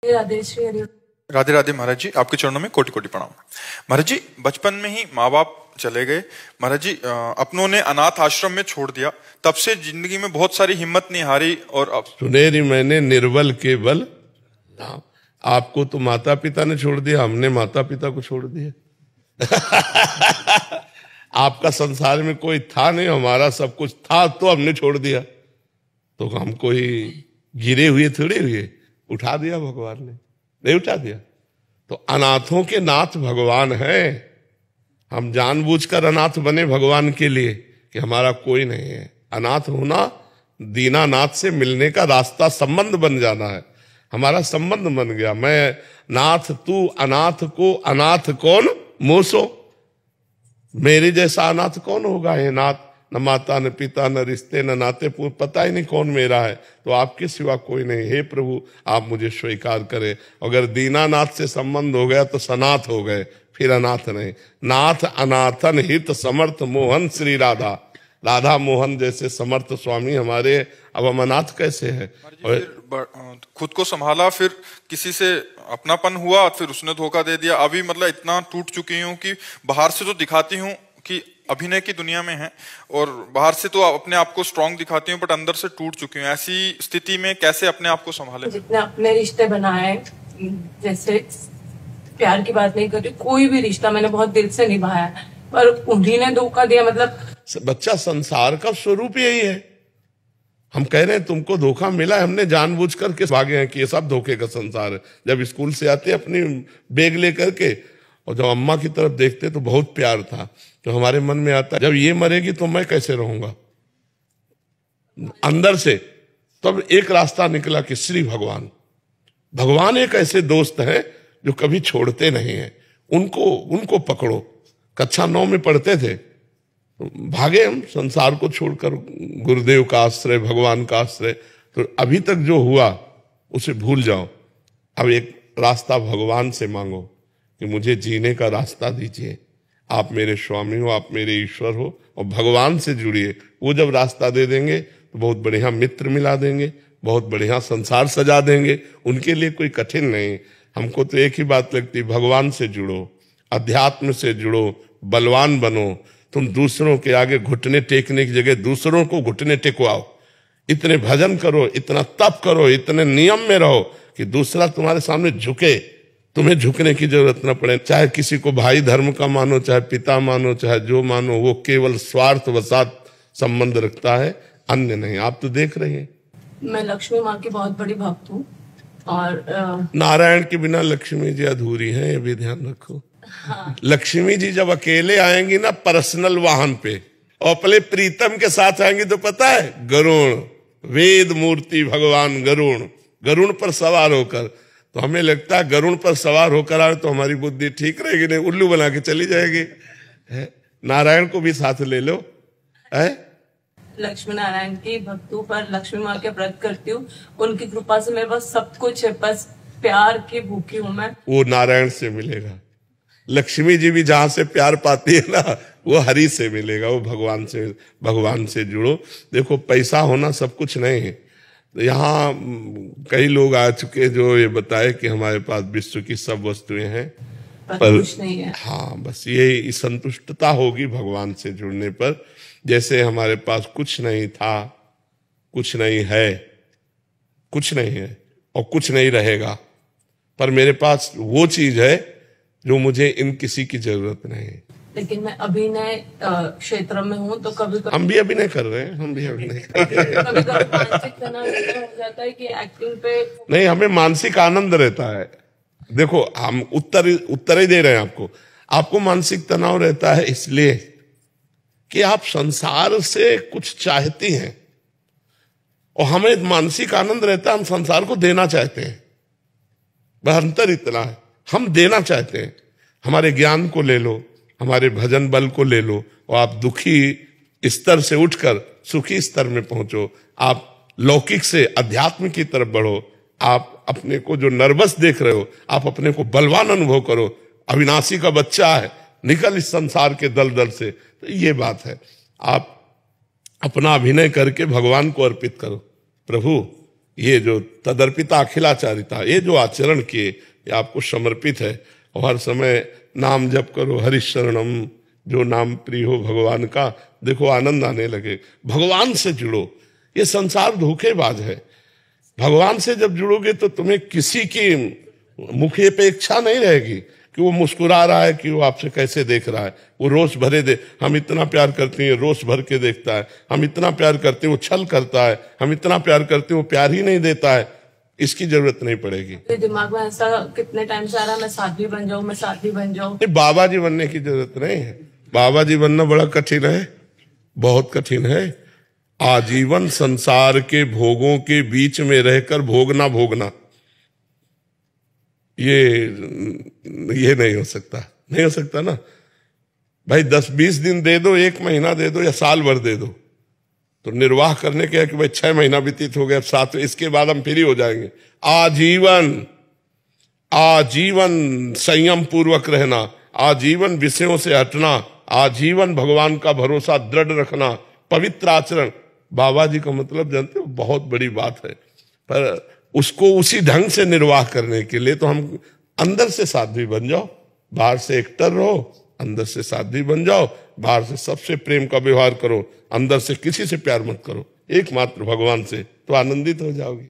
राधे श्री हरि। राधे राधे महाराज जी, आपके चरणों में कोटि कोटि प्रणाम। महाराज जी, बचपन में ही माँ बाप चले गए। महाराज जी, अपनों ने अनाथ आश्रम में छोड़ दिया, तब से जिंदगी में बहुत सारी हिम्मत नहीं हारी। और अब सुनेरी मैंने निर्बल के बल, आपको तो माता पिता ने छोड़ दिया, हमने माता पिता को छोड़ दिया। आपका संसार में कोई था नहीं, हमारा सब कुछ था तो हमने छोड़ दिया। तो हम कोई गिरे हुए थोड़े हुए, उठा दिया भगवान ने, नहीं उठा दिया। तो अनाथों के नाथ भगवान है। हम जानबूझकर अनाथ बने भगवान के लिए कि हमारा कोई नहीं है। अनाथ होना दीनानाथ से मिलने का रास्ता, संबंध बन जाना है। हमारा संबंध बन गया, मैं नाथ तू अनाथ को अनाथ कौन मोसो। मेरे जैसा अनाथ कौन होगा हे नाथ। न माता न पिता न रिश्ते न नाते, पता ही नहीं कौन मेरा है। तो आपके सिवा कोई नहीं। हे प्रभु, आप मुझे स्वीकार करें। अगर दीनानाथ से संबंध हो गया तो सनाथ हो गए, फिर अनाथ नहीं। नाथ अनाथन हित समर्थ मोहन श्री राधा। राधा मोहन जैसे समर्थ स्वामी हमारे, अब हम अनाथ कैसे हैं। और खुद को संभाला, फिर किसी से अपनापन हुआ, फिर उसने धोखा दे दिया। अभी मतलब इतना टूट चुकी हूँ कि बाहर से तो दिखाती हूँ कि अभिनय की दुनिया में है, और बाहर से तो अपने आप को स्ट्रांग दिखाती हूँ, बट अंदर से टूट चुकी हूँ। ऐसी स्थिति में कैसे अपने आप को संभाले। जितने अपने रिश्ते बनाए, जैसे प्यार की बात नहीं करती, कोई भी रिश्ता मैंने बहुत दिल से निभाया, पर उन्हीं ने धोखा दिया। मतलब बच्चा, संसार का स्वरूप यही है। हम कह रहे हैं तुमको धोखा मिला है, हमने जानबूझकर के भागे हैं कि ये सब धोखे का संसार है। जब स्कूल से आते अपनी बैग लेकर के, और जब अम्मा की तरफ देखते तो बहुत प्यार था, तो हमारे मन में आता जब ये मरेगी तो मैं कैसे रहूंगा अंदर से। तब एक रास्ता निकला कि श्री भगवान, भगवान एक ऐसे दोस्त हैं जो कभी छोड़ते नहीं हैं। उनको पकड़ो। कक्षा 9 में पढ़ते थे, तो भागे हम संसार को छोड़कर, गुरुदेव का आश्रय, भगवान का आश्रय। तो अभी तक जो हुआ उसे भूल जाओ। अब एक रास्ता भगवान से मांगो कि मुझे जीने का रास्ता दीजिए। आप मेरे स्वामी हो, आप मेरे ईश्वर हो, और भगवान से जुड़िए। वो जब रास्ता दे देंगे तो बहुत बढ़िया मित्र मिला देंगे, बहुत बढ़िया संसार सजा देंगे। उनके लिए कोई कठिन नहीं। हमको तो एक ही बात लगती, भगवान से जुड़ो, अध्यात्म से जुड़ो, बलवान बनो। तुम दूसरों के आगे घुटने टेकने की जगह दूसरों को घुटने टेकवाओ। इतने भजन करो, इतना तप करो, इतने नियम में रहो कि दूसरा तुम्हारे सामने झुके, तुम्हें झुकने की जरूरत न पड़े। चाहे किसी को भाई धर्म का मानो, चाहे पिता मानो, चाहे जो मानो, वो केवल स्वार्थवशात संबंध रखता है, अन्य नहीं। आप तो देख रहे हैं। मैं लक्ष्मी माँ की बहुत बड़ी भक्त हूँ, और नारायण के बिना लक्ष्मी जी अधूरी हैं, ये भी ध्यान रखो। हाँ। लक्ष्मी जी जब अकेले आएंगी ना पर्सनल वाहन पे, और अपने प्रीतम के साथ आएंगी, तो पता है गरुण, वेद मूर्ति भगवान गरुण, गरुण पर सवार होकर। तो हमें लगता है गरुण पर सवार होकर आए तो हमारी बुद्धि ठीक रहेगी, नहीं उल्लू बना के चली जाएगी। नारायण को भी साथ ले लो। लक्ष्मी नारायण की भक्तों पर लक्ष्मी माँ के व्रत करती हूँ। उनकी कृपा से मेरे पास सब कुछ है, बस प्यार की भूखी हूँ मैं। वो नारायण से मिलेगा। लक्ष्मी जी भी जहां से प्यार पाती है ना, वो हरि से मिलेगा, वो भगवान से जुड़ो। देखो, पैसा होना सब कुछ नहीं है। तो यहाँ कई लोग आ चुके जो ये बताए कि हमारे पास विश्व की सब वस्तुएं हैं, पर कुछ नहीं है। हाँ, बस ये संतुष्टता होगी भगवान से जुड़ने पर। जैसे हमारे पास कुछ नहीं था, कुछ नहीं है, कुछ नहीं है और कुछ नहीं रहेगा, पर मेरे पास वो चीज है जो मुझे इन किसी की जरूरत नहीं है। लेकिन मैं अभिनय क्षेत्र में हूँ, तो कभी हम भी अभिनय कर रहे हैं, हम भी अभिनय कर रहे हैं। कभी मानसिक तनाव हो जाता है कि एक्टिंग पे नहीं, हमें मानसिक आनंद रहता है। देखो, हम उत्तर ही दे रहे हैं आपको मानसिक तनाव रहता है इसलिए कि आप संसार से कुछ चाहती हैं, और हमें मानसिक आनंद रहता है, हम संसार को देना चाहते हैं। बस अंतर इतना है, हम देना चाहते हैं। हमारे ज्ञान को ले लो, हमारे भजन बल को ले लो, और आप दुखी स्तर से उठकर सुखी स्तर में पहुंचो। आप लौकिक से अध्यात्म की तरफ बढ़ो। आप अपने को जो नर्वस देख रहे हो, आप अपने को बलवान अनुभव करो। अविनाशी का बच्चा है, निकल इस संसार के दलदल से। तो ये बात है, आप अपना अभिनय करके भगवान को अर्पित करो। प्रभु, ये जो तदर्पिता अखिलाचारिता, ये जो आचरण किए, ये आपको समर्पित है। और हर समय नाम जप करो, हरिशरणम, जो नाम प्रिय हो भगवान का, देखो आनंद आने लगे। भगवान से जुड़ो, ये संसार धोखेबाज है। भगवान से जब जुड़ोगे तो तुम्हें किसी की मुख्य अपेक्षा नहीं रहेगी कि वो मुस्कुरा रहा है, कि वो आपसे कैसे देख रहा है। वो रोष भरे दे, हम इतना प्यार करते हैं, रोष भर के देखता है। हम इतना प्यार करते हैं, वो छल करता है। हम इतना प्यार करते हैं, वो प्यार ही नहीं देता है। इसकी जरूरत नहीं पड़ेगी। दिमाग में ऐसा कितने टाइम से आ रहा है, मैं साध्वी बन जाऊं, मैं साध्वी बन जाऊं। बाबा जी बनने की जरूरत नहीं है। बाबा जी बनना बड़ा कठिन है, बहुत कठिन है। आजीवन संसार के भोगों के बीच में रहकर भोगना भोगना, ये नहीं हो सकता, नहीं हो सकता ना भाई। 10-20 दिन दे दो, 1 महीना दे दो, या साल भर दे दो, तो निर्वाह करने के है कि भाई 6 महीना व्यतीत हो गया, 7, इसके बाद हम फ्री हो जाएंगे। आजीवन, आजीवन संयम पूर्वक रहना, आजीवन विषयों से हटना, आजीवन भगवान का भरोसा दृढ़ रखना, पवित्र आचरण। बाबा जी का मतलब जानते हो, बहुत बड़ी बात है। पर उसको उसी ढंग से निर्वाह करने के लिए तो हम अंदर से साध्वी बन जाओ, बाहर से एक्टर रहो, अंदर से साध्वी बन जाओ। बाहर से सबसे प्रेम का व्यवहार करो, अंदर से किसी से प्यार मत करो, एकमात्र भगवान से, तो आनंदित हो जाओगे।